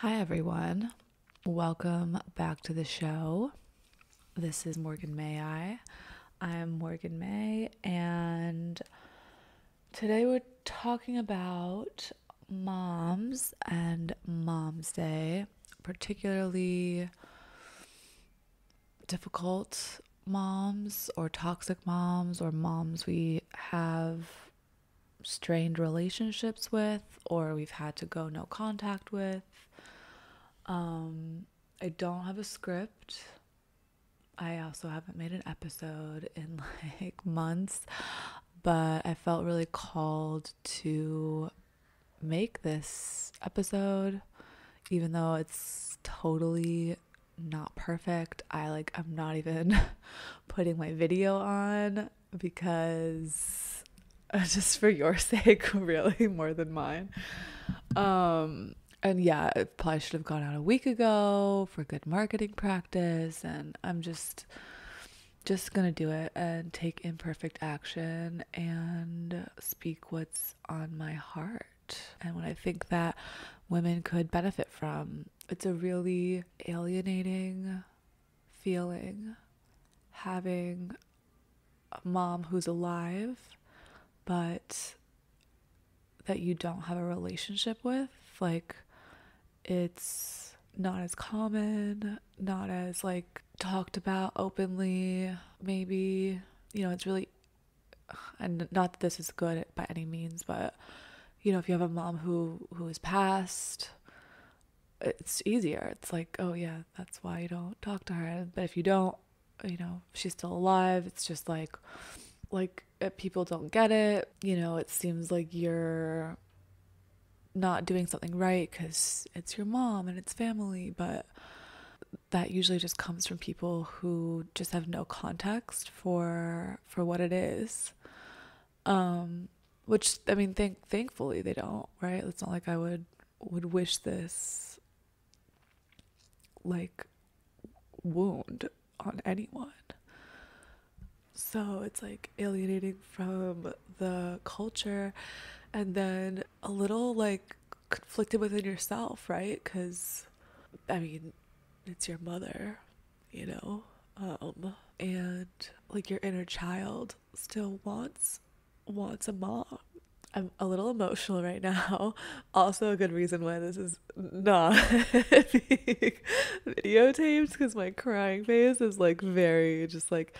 Hi everyone, welcome back to the show. This is Morgan May. I am Morgan May, and today we're talking about moms and Mom's Day, particularly difficult moms or toxic moms or moms we have strained relationships with or we've had to go no contact with. I don't have a script. I also haven't made an episode in like months, but I felt really called to make this episode, even though it's totally not perfect. I'm not even putting my video on because just for your sake, really, more than mine. And yeah, it probably should have gone out a week ago for good marketing practice, and I'm just gonna do it and take imperfect action and speak what's on my heart and what I think that women could benefit from. It's a really alienating feeling having a mom who's alive but that you don't have a relationship with. Like, it's not as common, not as like talked about openly, maybe. It's really, and not that this is good by any means, but if you have a mom who is passed, it's easier. It's like, oh yeah, that's why you don't talk to her. But if you don't, if she's still alive, it's just like people don't get it. It seems like you're not doing something right because it's your mom and it's family, but that usually just comes from people who just have no context for what it is. Which, I mean, thankfully they don't, right? It's not like I would wish this like wound on anyone. So it's like alienating from the culture, and then a little like conflicted within yourself, right? Because I mean, it's your mother, and like your inner child still wants a mom. I'm a little emotional right now. Also, a good reason why this is not being videotaped, because my crying face is like very just like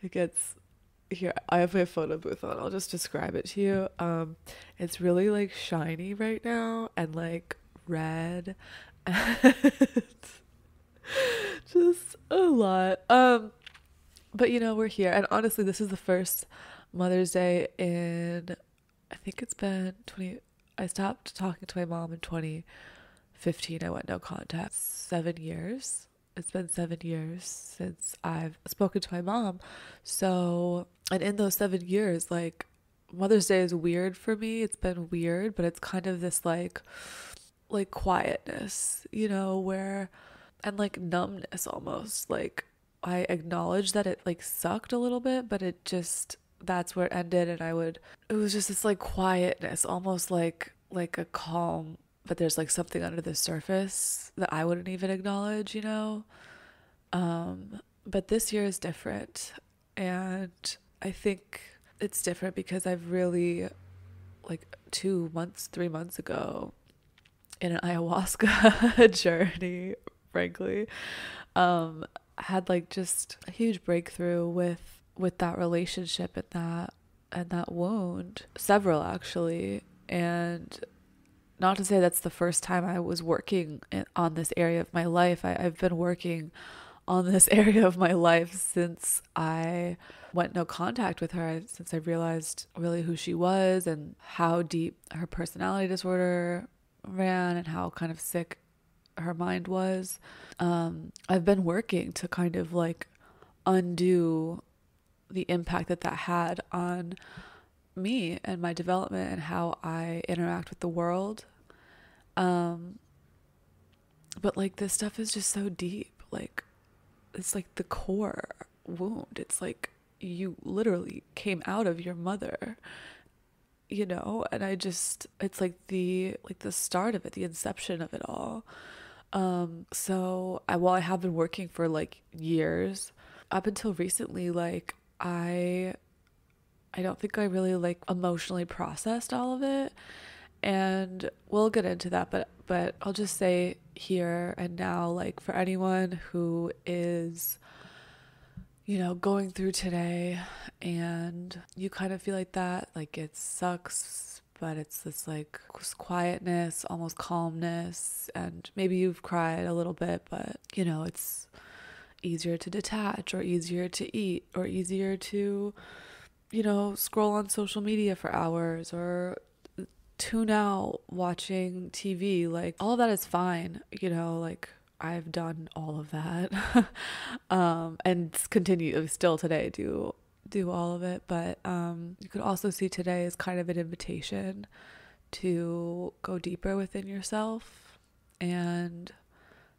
it gets. Here, I have my photo booth on. I'll just describe it to you. It's really like shiny right now and like red and just a lot. But we're here, and honestly, this is the first Mother's Day in, I think it's been 20. I stopped talking to my mom in 2015. I went no contact. 7 years. It's been 7 years since I've spoken to my mom. So, and in those 7 years, like, Mother's Day is weird for me. It's been weird, but it's kind of this like quietness, where, and like numbness almost. Like, I acknowledge that it like sucked a little bit, but that's where it ended. And it was just this like quietness, almost like a calm, but there's like something under the surface that I wouldn't even acknowledge. But this year is different, and I think it's different because I've really, like 3 months ago, in an ayahuasca journey, frankly, had like just a huge breakthrough with that relationship and that wound, several actually. And not to say that's the first time I was working on this area of my life. I've been working on this area of my life since I went no contact with her, since I realized really who she was and how deep her personality disorder ran and how kind of sick her mind was. I've been working to kind of like undo the impact that had on me and my development and how I interact with the world. But like this stuff is just so deep. Like, it's like the core wound. It's like you literally came out of your mother, and it's like the start of it, the inception of it all. I have been working for like years. Up until recently, like I don't think I really like emotionally processed all of it. And we'll get into that, but I'll just say here and now, like for anyone who is, going through today and you kind of feel like that, like it sucks, but it's this like quietness, almost calmness, and maybe you've cried a little bit, but it's easier to detach or easier to eat or easier to, scroll on social media for hours or tune out watching TV. Like all of that is fine, like I've done all of that. And continue still today do all of it, but you could also see today as kind of an invitation to go deeper within yourself and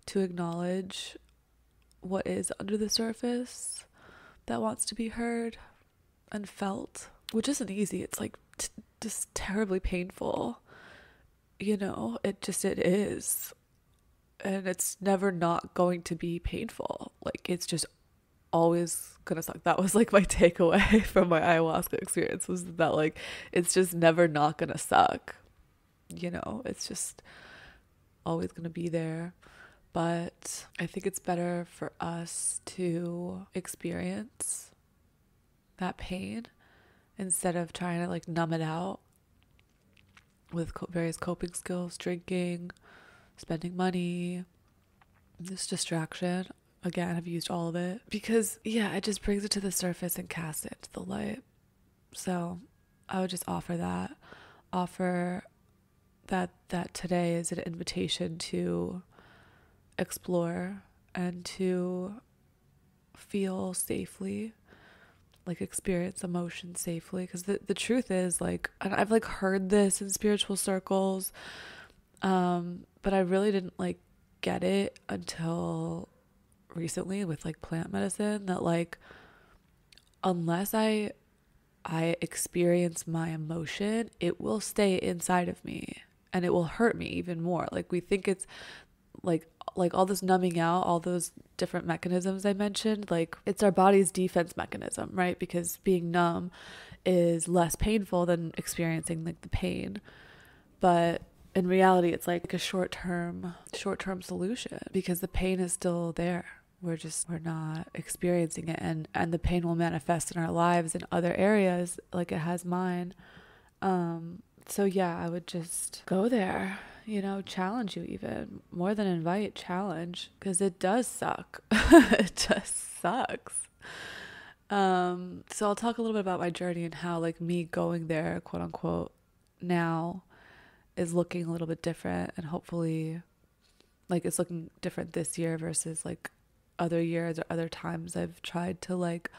to acknowledge what is under the surface that wants to be heard and felt, which isn't easy. It's like just terribly painful, it is, and it's never not going to be painful. Like it's just always gonna suck. That was like my takeaway from my ayahuasca experience, was that like it's just never not gonna suck, it's just always gonna be there. But I think it's better for us to experience that pain instead of trying to like numb it out with various coping skills, drinking, spending money, this distraction. Again, I've used all of it because it just brings it to the surface and casts it to the light. So I would just offer that today is an invitation to explore and to feel safely, like experience emotion safely, because the truth is, like, and I've like heard this in spiritual circles, but I really didn't like get it until recently with like plant medicine, that like unless I experience my emotion, it will stay inside of me and it will hurt me even more. Like we think it's like all this numbing out, all those different mechanisms I mentioned, like it's our body's defense mechanism, right? Because being numb is less painful than experiencing like the pain. But in reality, it's like a short-term solution because the pain is still there. We're not experiencing it, and the pain will manifest in our lives in other areas like it has mine. So yeah, I would just go there, challenge you, even more than invite, challenge, because it does suck. It just sucks. So I'll talk a little bit about my journey and how like me going there, quote unquote, now is looking a little bit different, and hopefully like it's looking different this year versus like other years or other times I've tried to like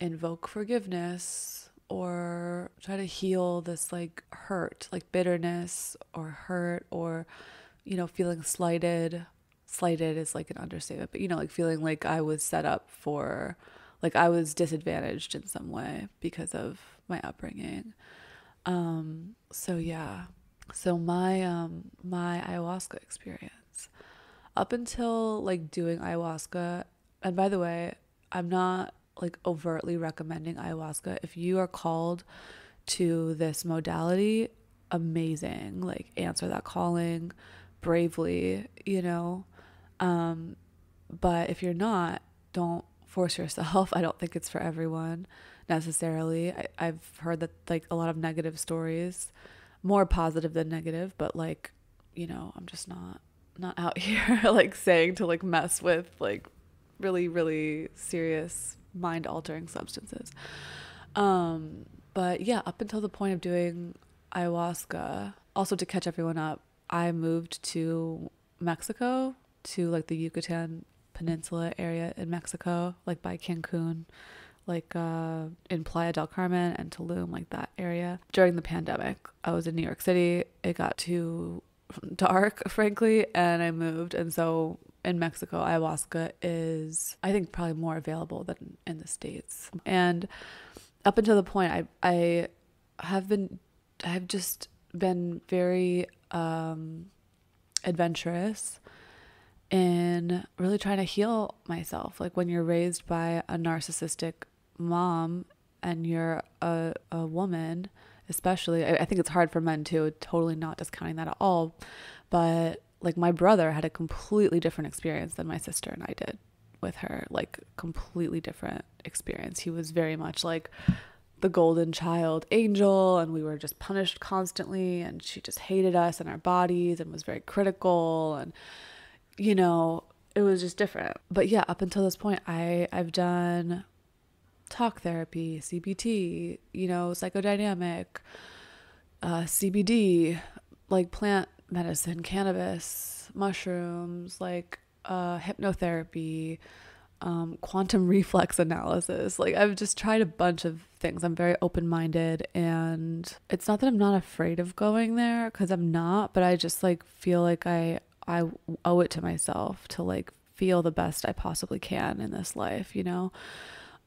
invoke forgiveness or try to heal this like hurt, like bitterness or hurt, or feeling slighted is like an understatement, but like feeling like I was set up for, like I was disadvantaged in some way because of my upbringing. So yeah, so my ayahuasca experience up until like doing ayahuasca, and by the way, I'm not like overtly recommending ayahuasca. If you are called to this modality, amazing, like answer that calling bravely, but if you're not, don't force yourself. I don't think it's for everyone necessarily. I've heard that like a lot of negative stories, more positive than negative, but like, I'm just not out here like saying to like mess with like really, really serious mind altering substances. But yeah, up until the point of doing ayahuasca, also to catch everyone up, I moved to Mexico, to like the Yucatan Peninsula area in Mexico, like by Cancun, like in Playa del Carmen and Tulum, like that area. During the pandemic, I was in New York City. It got too dark, frankly, and I moved. And so in Mexico, ayahuasca is, I think, probably more available than in the States. And up until the point, I've just been very adventurous in really trying to heal myself. Like when you're raised by a narcissistic mom and you're a woman, especially, I think it's hard for men too, totally not discounting that at all. But like my brother had a completely different experience than my sister and I did with her, like completely different experience. He was very much like the golden child angel, and we were just punished constantly, and she just hated us and our bodies and was very critical, and you know, it was just different. But yeah, up until this point, I've done talk therapy, CBT, you know, psychodynamic, CBD, like plant medicine, cannabis, mushrooms, like hypnotherapy, quantum reflex analysis. Like I've just tried a bunch of things. I'm very open-minded, and it's not that I'm not afraid of going there, because I'm not, but I just like feel like I owe it to myself to like feel the best I possibly can in this life, you know?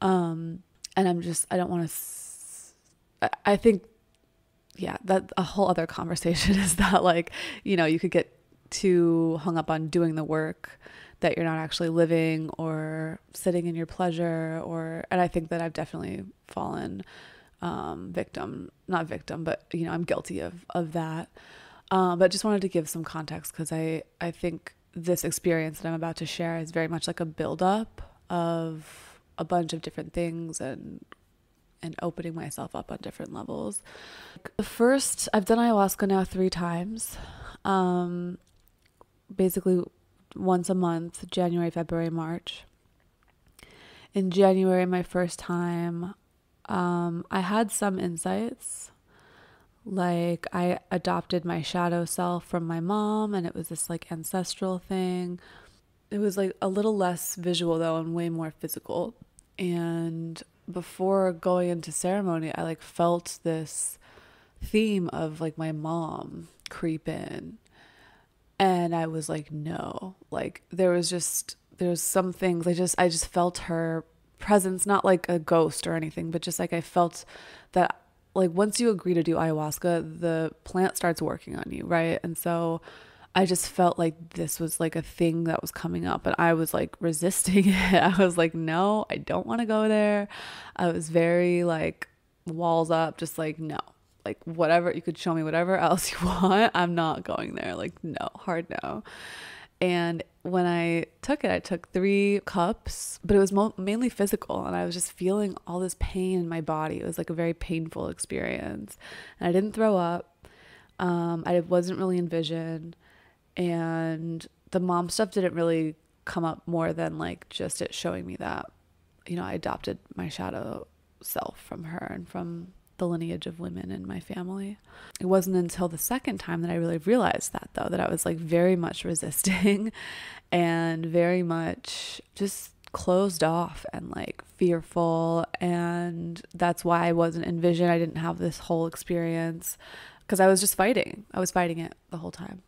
And I don't want to, I think, yeah, that a whole other conversation is that like, you know, you could get too hung up on doing the work that you're not actually living or sitting in your pleasure, and I think that I've definitely fallen, not victim, but you know, I'm guilty of that. But just wanted to give some context, because I think this experience that I'm about to share is very much like a buildup of a bunch of different things and opening myself up on different levels. I've done ayahuasca now 3 times. Basically once a month, January, February, March. In January, my first time, I had some insights. Like I adopted my shadow self from my mom, and it was this like ancestral thing. It was like a little less visual though, and way more physical. And before going into ceremony, I like felt this theme of like my mom creep in. And I was like, no, like there's some things I just felt her presence, not like a ghost or anything, but just like I felt that like once you agree to do ayahuasca, the plant starts working on you, right? And so I just felt like this was like a thing that was coming up, and I was like resisting it. I was like, no, I don't want to go there. I was very like walls up, just like, no, like whatever, you could show me whatever else you want, I'm not going there. Like, no, hard no. And when I took it, I took 3 cups, but it was mainly physical, and I was just feeling all this pain in my body. It was like a very painful experience, and I didn't throw up. I wasn't really in vision, and the mom stuff didn't really come up more than like just it showing me that, you know, I adopted my shadow self from her and from the lineage of women in my family. It wasn't until the second time that I really realized that, though, that I was like very much resisting and very much just closed off and like fearful. And that's why I wasn't in vision. I didn't have this whole experience, because I was just fighting. I was fighting it the whole time.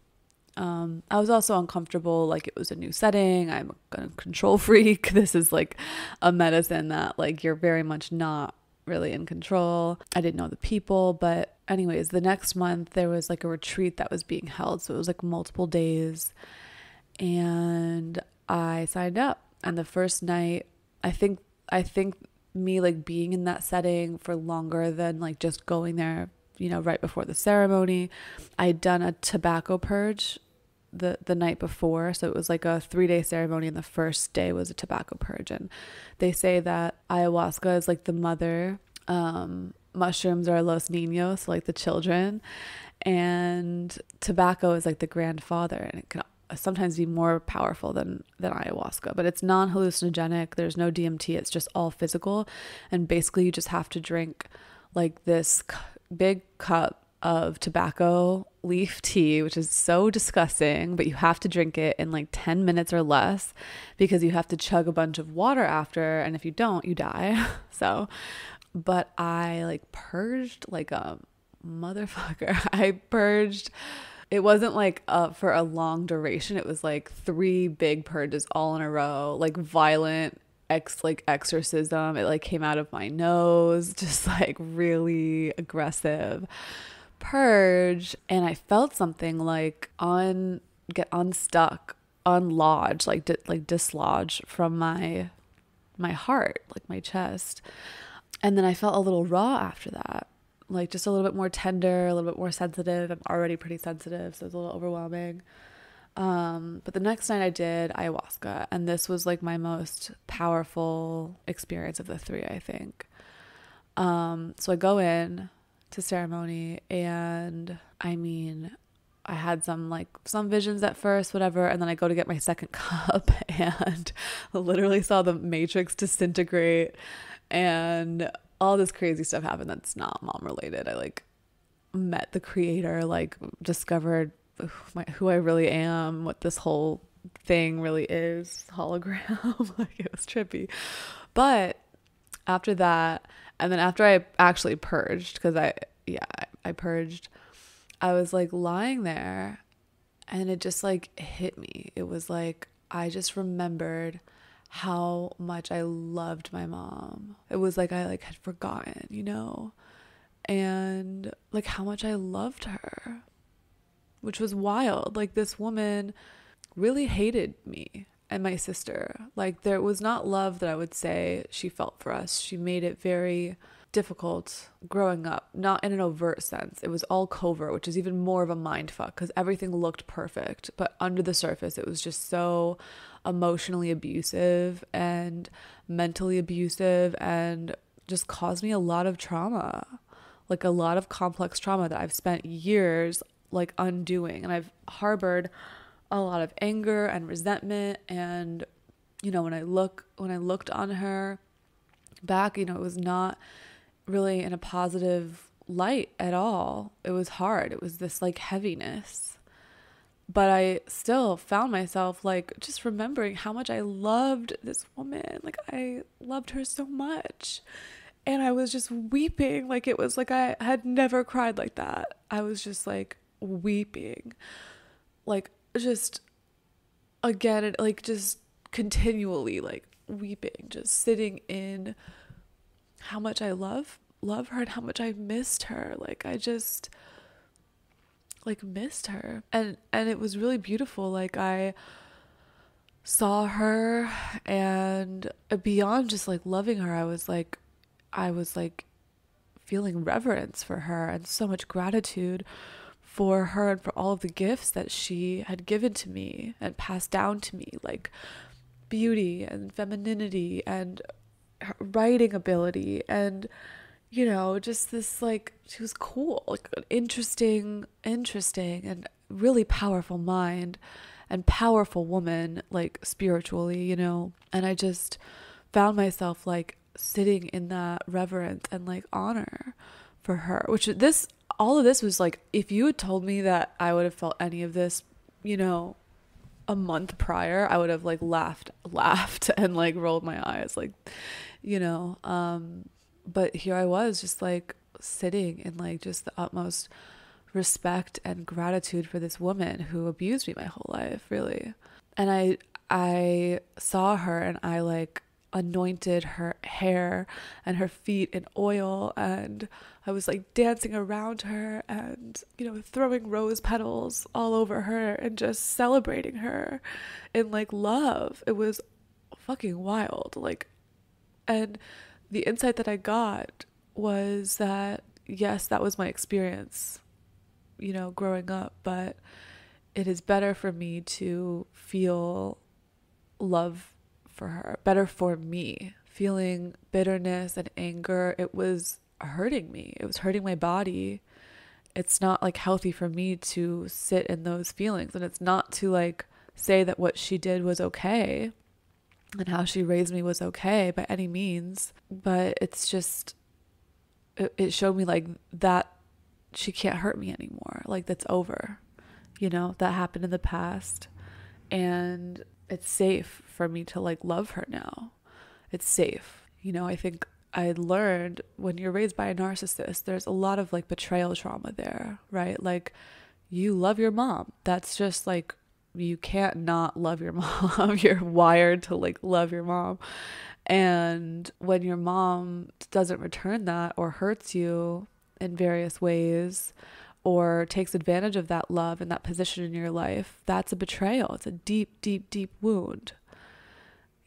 I was also uncomfortable, like it was a new setting. I'm a control freak. This is like a medicine that like you're very much not really in control. I didn't know the people, but anyways, the next month there was like a retreat that was being held. So it was like multiple days, and I signed up. And the first night, I think me like being in that setting for longer than like just going there, you know, right before the ceremony, I'd done a tobacco purge the night before. So it was like a 3-day ceremony, and the first day was a tobacco purge. And they say that ayahuasca is like the mother, mushrooms are los niños, so like the children, and tobacco is like the grandfather, and it can sometimes be more powerful than ayahuasca. But it's non-hallucinogenic, there's no DMT, it's just all physical. And basically you just have to drink like this big cup of tobacco leaf tea, which is so disgusting, but you have to drink it in like 10 minutes or less, because you have to chug a bunch of water after, and if you don't, you die. So, but I like purged like a motherfucker. I purged. It wasn't like for a long duration. It was like 3 big purges all in a row, like violent exorcism. It like came out of my nose, just like really aggressive purge. And I felt something like get unstuck unlodge, like dislodge from my heart, like my chest. And then I felt a little raw after that, like just a little bit more tender, a little bit more sensitive. I'm already pretty sensitive, so it was a little overwhelming. But the next night I did ayahuasca, and this was like my most powerful experience of the three, I think. So I go in to ceremony, and I mean, I had some visions at first, whatever, and then I go to get my second cup and literally saw the matrix disintegrate and all this crazy stuff happened that's not mom related. I like met the creator, like discovered who I really am, what this whole thing really is, hologram. Like it was trippy. But after that, and then after I actually purged, because I purged, I was like lying there and it just like hit me. It was like I just remembered how much I loved my mom. It was like I like had forgotten, you know, and like how much I loved her, which was wild. Like this woman really hated me and my sister. Like there was not love that I would say she felt for us. She made it very difficult growing up, not in an overt sense. It was all covert, which is even more of a mind fuck because everything looked perfect, but under the surface it was just so emotionally abusive and mentally abusive and just caused me a lot of trauma, like a lot of complex trauma that I've spent years like undoing. And I've harbored a lot of anger and resentment, and you know, when I looked on her back, you know, it was not really in a positive light at all. It was hard. It was this like heaviness. But I still found myself like just remembering how much I loved this woman. Like I loved her so much. And I was just weeping. Like it was like I had never cried like that. I was just like weeping. Like just again, and like just continually like weeping, just sitting in how much I love her and how much I missed her. Like I just like missed her. And it was really beautiful. Like I saw her, and beyond just like loving her, I was like feeling reverence for her and so much gratitude for her and for all of the gifts that she had given to me and passed down to me, like beauty and femininity and her writing ability, and you know, just this like she was cool, like an interesting and really powerful mind and powerful woman, like spiritually, you know. And I just found myself like sitting in that reverence and like honor for her, which all of this was like, if you had told me that I would have felt any of this, you know, a month prior, I would have like laughed and like rolled my eyes, like, you know, but here I was just like sitting in like just the utmost respect and gratitude for this woman who abused me my whole life, really. And I saw her and I like anointed her hair and her feet in oil, and I was like dancing around her and, you know, throwing rose petals all over her and just celebrating her in like love. It was fucking wild. Like, and the insight that I got was that, yes, that was my experience, you know, growing up, but it is better for me to feel love for her, better for me. Feeling bitterness and anger, it was hurting me. It was hurting my body. It's not like healthy for me to sit in those feelings, and it's not to like say that what she did was okay and how she raised me was okay by any means, but it's just it showed me like that she can't hurt me anymore. Like that's over, you know, that happened in the past, and it's safe for me to like love her now. It's safe. You know, I think I learned when you're raised by a narcissist, there's a lot of like betrayal trauma there, right? Like you love your mom. That's just like, you can't not love your mom. You're wired to like love your mom. And when your mom doesn't return that or hurts you in various ways, or takes advantage of that love and that position in your life, that's a betrayal. It's a deep, deep, deep wound,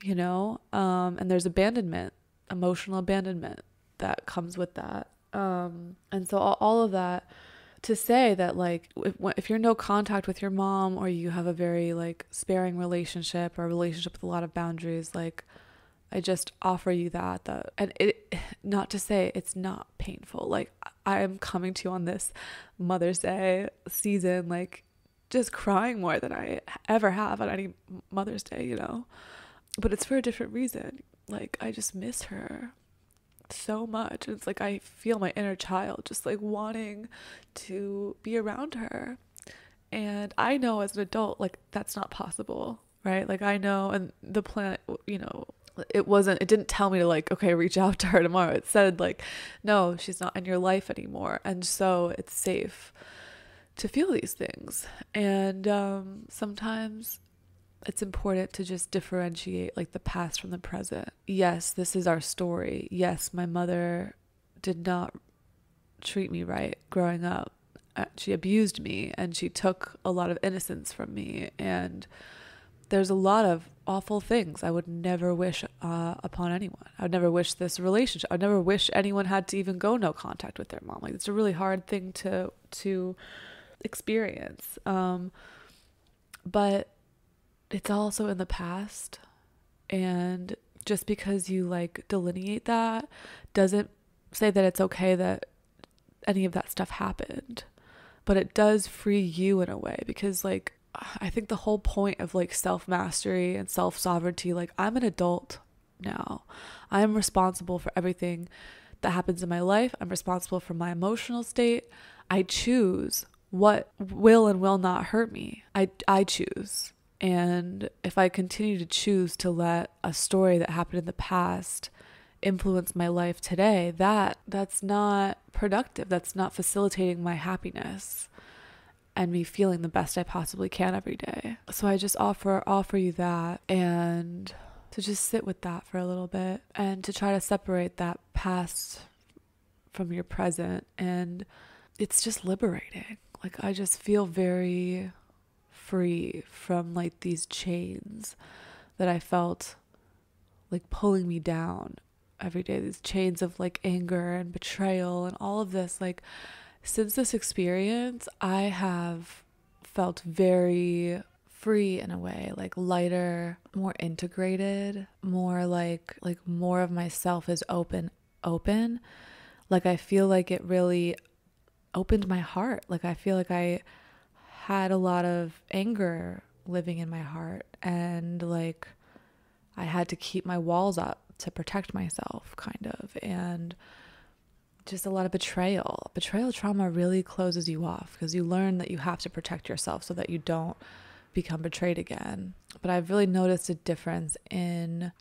you know? And there's abandonment, emotional abandonment that comes with that. And so all of that to say that, like, if you're no contact with your mom, or you have a very like sparing relationship, or a relationship with a lot of boundaries, like, I just offer you that, and it, not to say it's not painful. Like, I am coming to you on this Mother's Day season, like, just crying more than I ever have on any Mother's Day, you know, but it's for a different reason. Like, I just miss her so much. And it's like, I feel my inner child just like wanting to be around her. And I know as an adult, like, that's not possible, right? Like, I know, and the planet, you know, it didn't tell me to, like, okay, reach out to her tomorrow. It said, like, no, she's not in your life anymore. And so it's safe to feel these things. And sometimes it's important to just differentiate, like, the past from the present. Yes, this is our story. Yes, my mother did not treat me right growing up. She abused me, and she took a lot of innocence from me. And there's a lot of awful things I would never wish upon anyone. I would never wish this relationship. I'd never wish anyone had to even go no contact with their mom. Like, it's a really hard thing to experience. But it's also in the past. And just because you, like, delineate that doesn't say that it's okay that any of that stuff happened. But it does free you in a way, because, like, I think the whole point of, like, self-mastery and self-sovereignty, like, I'm an adult now. I'm responsible for everything that happens in my life. I'm responsible for my emotional state. I choose what will and will not hurt me. I choose. And if I continue to choose to let a story that happened in the past influence my life today, that's not productive. That's not facilitating my happiness and me feeling the best I possibly can every day. So I just offer you that, and to just sit with that for a little bit, and to try to separate that past from your present. And it's just liberating. Like, I just feel very free from, like, these chains that I felt like pulling me down every day, these chains of, like, anger and betrayal and all of this. Like, since this experience, I have felt very free in a way, like, lighter, more integrated, more like more of myself is open. Like, I feel like it really opened my heart. Like, I feel like I had a lot of anger living in my heart, and, like, I had to keep my walls up to protect myself, kind of. And just a lot of betrayal trauma really closes you off, because you learn that you have to protect yourself so that you don't become betrayed again. But I've really noticed a difference in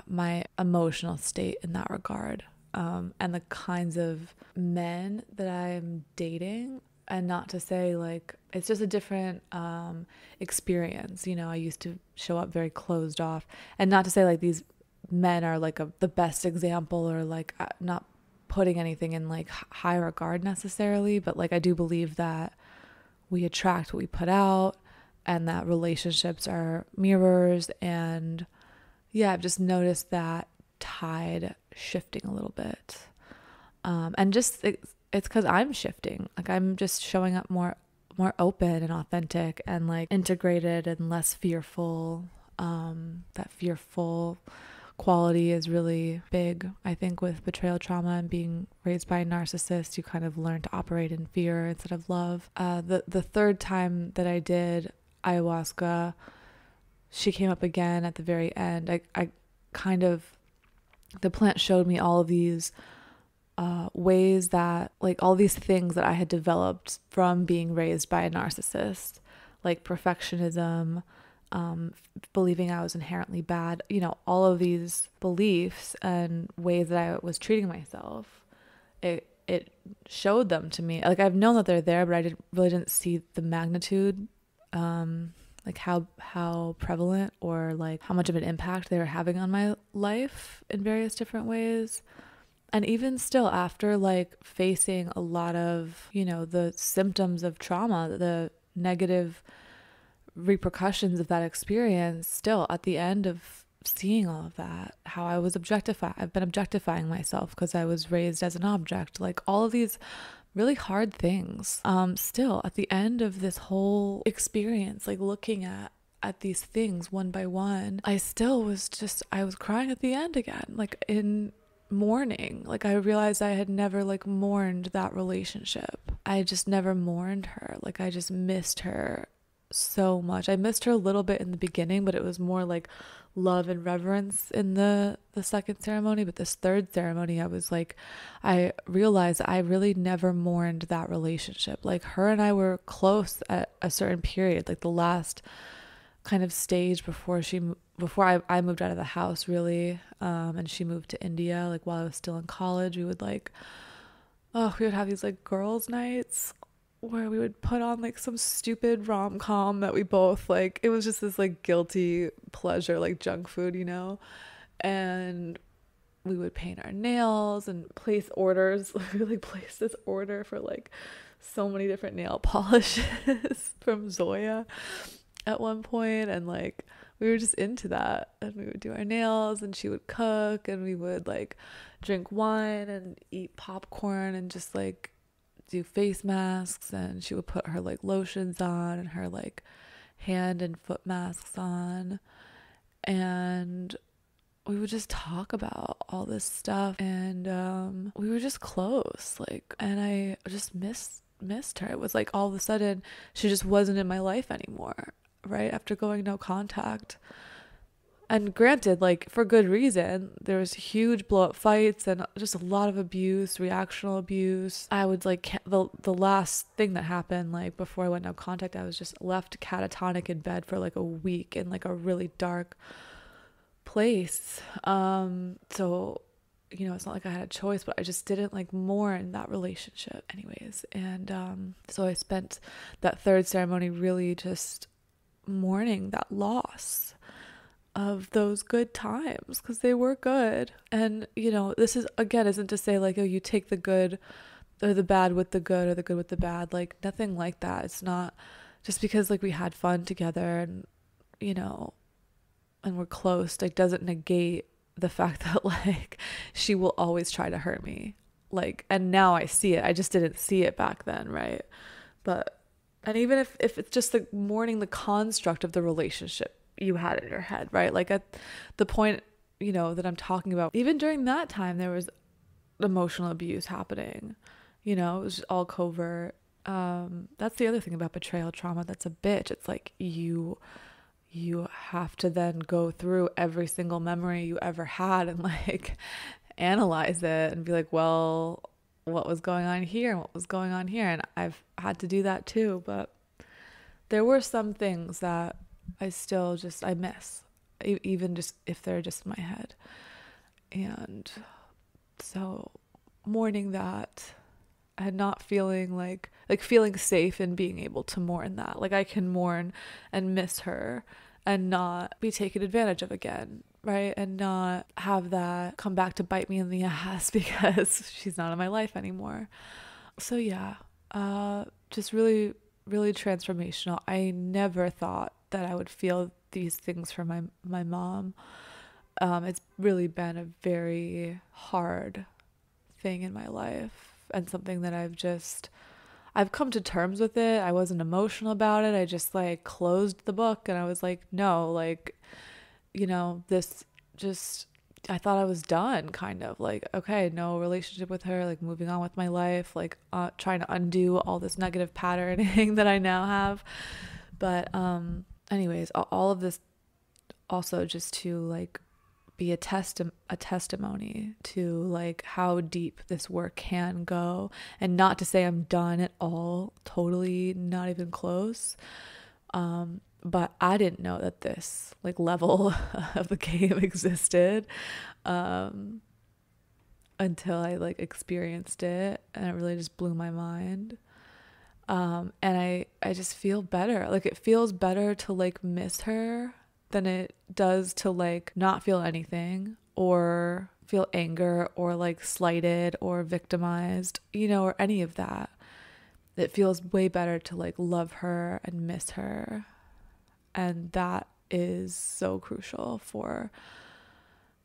my emotional state in that regard, and the kinds of men that I'm dating. And not to say, like, it's just a different experience. You know, I used to show up very closed off, and not to say, like, these men are, like, the best example, or, like, not putting anything in, like, high regard necessarily, but, like, I do believe that we attract what we put out, and that relationships are mirrors. And yeah, I've just noticed that tide shifting a little bit, and just it's because I'm shifting. Like, I'm just showing up more open and authentic, and, like, integrated and less fearful. That fearful quality is really big, I think, with betrayal trauma and being raised by a narcissist. You kind of learn to operate in fear instead of love. The third time that I did ayahuasca, she came up again at the very end. I kind of, the plant showed me all of these ways that, like, all these things that I had developed from being raised by a narcissist, like perfectionism, believing I was inherently bad, you know, all of these beliefs and ways that I was treating myself. It showed them to me. Like, I've known that they're there, but I really didn't see the magnitude, like how prevalent, or, like, how much of an impact they were having on my life in various different ways. And even still, after like facing a lot of, the symptoms of trauma, the negative repercussions of that experience, still at the end of seeing all of that, how I've been objectifying myself because I was raised as an object, like all of these really hard things. Still at the end of this whole experience, like looking at these things one by one, I was crying at the end again, like in mourning. Like I realized I had never like mourned that relationship. I just never mourned her. Like I just missed her so much. I missed her a little bit in the beginning, but it was more like love and reverence in the second ceremony. But this third ceremony, I realized I really never mourned that relationship. Like her and I were close at a certain period, like the last kind of stage before I moved out of the house, really, and she moved to India. Like while I was still in college, we would have these like girls' nights where we would put on like some stupid rom-com that we both like. It was just this like guilty pleasure, like junk food, and we would paint our nails and place orders. We like placed this order for like so many different nail polishes from Zoya at one point, and like we were just into that, and we would do our nails and she would cook and we would like drink wine and eat popcorn and just like do face masks, and she would put her like lotions on and her like hand and foot masks on, and we would just talk about all this stuff, and we were just close, like, and I just missed her. It was like all of a sudden she just wasn't in my life anymore, right after going no contact. And granted, like for good reason, there was huge blow up fights and just a lot of abuse, reactional abuse. I would like the last thing that happened, like before I went no contact, I was just left catatonic in bed for like a week in like a really dark place. So, it's not like I had a choice, but I just didn't like mourn that relationship anyways. And so I spent that third ceremony really just mourning that loss of those good times, because they were good. And this is again isn't to say like, oh, you take the good or the bad with the good or the good with the bad, like nothing like that. It's not just because like we had fun together and and we're close, like doesn't negate the fact that like she will always try to hurt me, like, and now I see it. I just didn't see it back then, right? But and even if it's just like mourning the construct of the relationship you had in your head, right? Like at the point, that I'm talking about, even during that time, there was emotional abuse happening, it was all covert. That's the other thing about betrayal trauma. That's a bitch. It's like you have to then go through every single memory you ever had and like analyze it and be like, well, what was going on here and what was going on here? And I've had to do that too. But there were some things that I miss, even just if they're just in my head. And so mourning that and not feeling like feeling safe in being able to mourn that. Like I can mourn and miss her and not be taken advantage of again, right? And not have that come back to bite me in the ass because she's not in my life anymore. So yeah, just really, really transformational. I never thought that I would feel these things for my mom. It's really been a very hard thing in my life, and something that I've come to terms with it. I wasn't emotional about it. I just like closed the book and I was like, no, like, this just, I thought I was done, kind of like, okay, no relationship with her, like moving on with my life, like trying to undo all this negative patterning that I now have. But anyways, all of this also just to like be a testimony to like how deep this work can go, and not to say I'm done at all, totally not even close. But I didn't know that this like level of the game existed until I like experienced it, and it really just blew my mind. And I just feel better. Like it feels better to like miss her than it does to like not feel anything or feel anger or like slighted or victimized, you know, or any of that. It feels way better to like love her and miss her. And that is so crucial for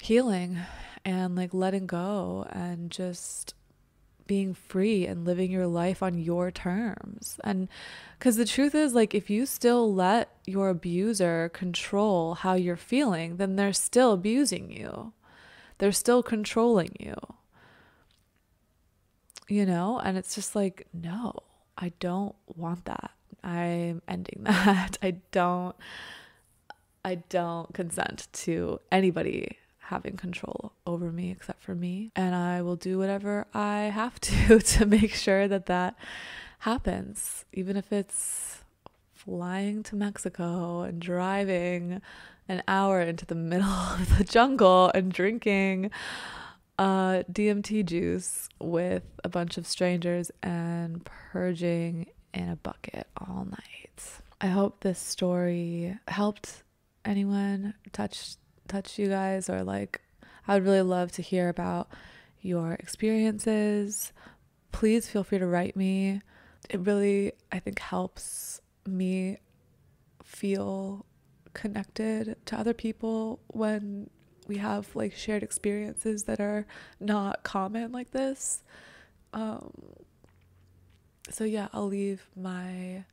healing and like letting go and just being free and living your life on your terms. And because the truth is, like, if you still let your abuser control how you're feeling, then they're still abusing you. They're still controlling you, you know? And it's just like, no, I don't want that. I'm ending that. I don't consent to anybody having control over me except for me. And I will do whatever I have to make sure that that happens, even if it's flying to Mexico and driving an hour into the middle of the jungle and drinking DMT juice with a bunch of strangers and purging in a bucket all night. I hope this story helped anyone, touch you guys, or like, I would really love to hear about your experiences. Please feel free to write me. It really, I think, helps me feel connected to other people when we have like shared experiences that are not common like this. So yeah, I'll leave my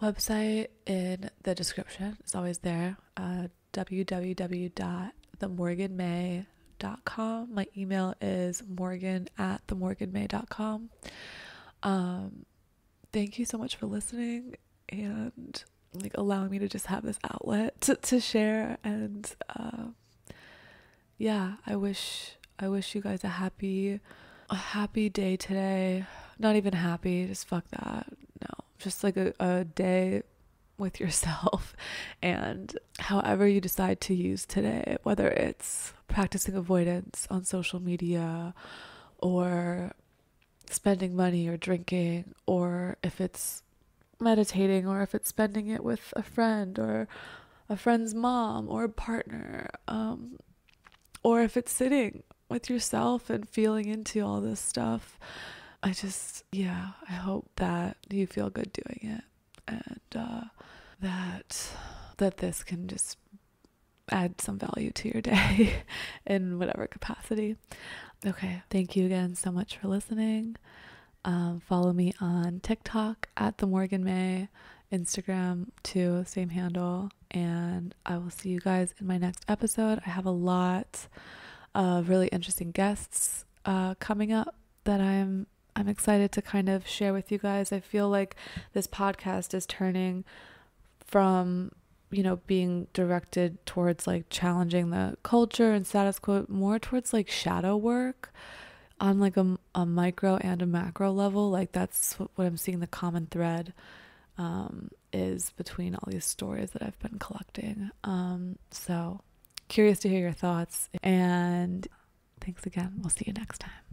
website in the description. It's always there. www.themorganmay.com. My email is morgan@themorganmay.com. Thank you so much for listening and like allowing me to just have this outlet to share. And yeah, I wish you guys a happy day today. Not even happy, just fuck that. No, just like a day with yourself, and however you decide to use today, whether it's practicing avoidance on social media or spending money or drinking, or if it's meditating, or if it's spending it with a friend or a friend's mom or a partner, or if it's sitting with yourself and feeling into all this stuff. I hope that you feel good doing it, and that this can just add some value to your day in whatever capacity. Okay, thank you again so much for listening. Follow me on TikTok @themorganmay, Instagram too, same handle, and I will see you guys in my next episode. I have a lot of really interesting guests coming up that I'm excited to kind of share with you guys. I feel like this podcast is turning from, you know, being directed towards like challenging the culture and status quo, more towards like shadow work on like a micro and a macro level. Like that's what I'm seeing the common thread is between all these stories that I've been collecting. So curious to hear your thoughts, and thanks again. We'll see you next time.